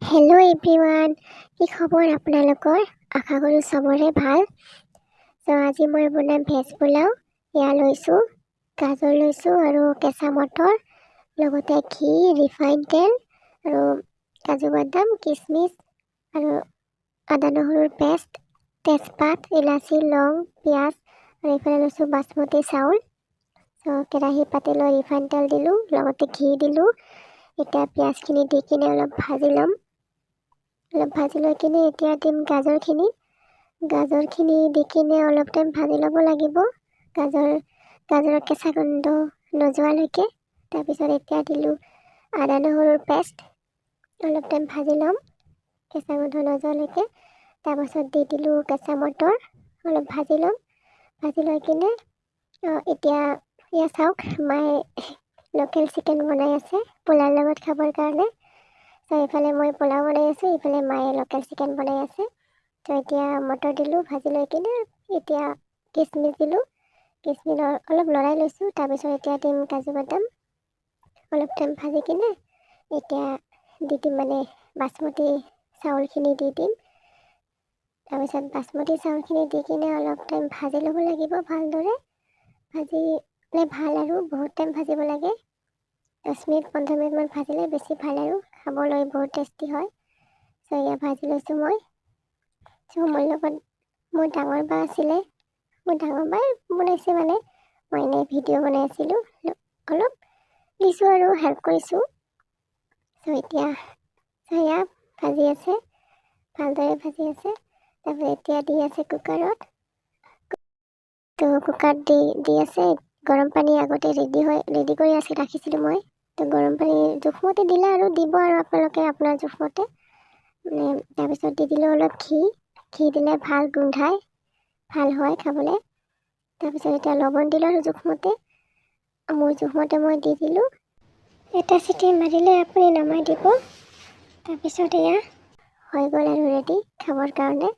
Hello' everyone, কি খবৰ আপোনালোকৰ? আশা কৰোঁ চবৰে ভাল। আজি মই বনাম ভেজ পোলাও। এয়া লৈছোঁ, গাজৰ লৈছোঁ আৰু কেঁচা মটৰ, লগতে ঘি, ৰিফাইন তেল আৰু কাজু বাদাম, কিচমিচ আৰু আদা নহৰুৰ পেষ্ট, তেজপাত, ইলাচি, লং, পিঁয়াজ আৰু এইফালে লৈছোঁ বাচমতি চাউল। কেৰাহী পাতি লৈ ৰিফাইন তেল দিলোঁ, লগতে ঘি দিলোঁ। এতিয়া পিঁয়াজখিনি দি কিনে অলপ ভাজি ল'ম। অলপ ভাজি লৈ কিনে এতিয়া দিম গাজৰখিনি দি কিনে অলপ টাইম ভাজি ল'ব লাগিব, গাজৰৰ কেঁচা গোন্ধ নোযোৱালৈকে। তাৰপিছত এতিয়া দিলোঁ আদা নহৰুৰ পেষ্ট, অলপ টাইম ভাজি ল'ম কেঁচা গোন্ধ নোযোৱালৈকে। তাৰপাছত দি দিলোঁ কেঁচা মটৰ, অলপ ভাজি ল'ম। ভাজি লৈ কিনে এতিয়া এয়া চাওক, মায়ে লোকেল চিকেন বনাই আছে পোলাওৰ লগত খাবৰ কাৰণে। এইফালে মই পোলাও বনাই আছোঁ, এইফালে মায়ে লোকেল চিকেন বনাই আছে। এতিয়া মটৰ দিলোঁ ভাজি লৈ কিনে, এতিয়া কিচমিচ দিলোঁ, কিচমিচ অলপ লৰাই লৈছোঁ। তাৰপিছত এতিয়া দিম কাজু বাদাম, অলপ টাইম ভাজি কিনে এতিয়া দি দিম বাচমতি চাউলখিনি দি দিম। তাৰপিছত বাচমতি চাউলখিনি দি কিনে অলপ টাইম ভাজি ল'ব লাগিব ভালদৰে। ভাজিলে ভাল আৰু বহুত টাইম ভাজিব লাগে, 10 মিনিট 15 মিনিটমান ভাজিলে বেছি ভাল আৰু খাবলৈ বহুত টেষ্টি হয়। এয়া ভাজি লৈছোঁ মই। মোৰ লগত মোৰ ডাঙৰ বা আছিলে, মোৰ ডাঙৰ বাই বনাইছে মই এনেই ভিডিঅ' বনাই আছিলোঁ, অলপ দিছোঁ আৰু হেল্প কৰিছোঁ। এতিয়া এয়া ভাজি আছে, ভালদৰে ভাজি আছে। তাৰপিছত এতিয়া দি আছে কুকাৰত। কুকাৰত দি আছে, গৰম পানী আগতে ৰেডি কৰি ৰাখিছিলোঁ মই। গৰম পানী জোখমতে দিলে আৰু দিব আৰু আপোনালোকে আপোনাৰ জোখমতে। তাৰপিছত দি দিলোঁ অলপ ঘি দিলে ভাল গোন্ধাই, ভাল হয় খাবলৈ। তাৰপিছত এতিয়া লৱণ দিলোঁ আৰু জোখমতে, মোৰ জোখমতে মই দি দিলোঁ। এটা চিটি মাৰিলে আপুনি নমাই দিব। তাৰপিছত এয়া হৈ গ'ল আৰু ৰেডি খাবৰ কাৰণে।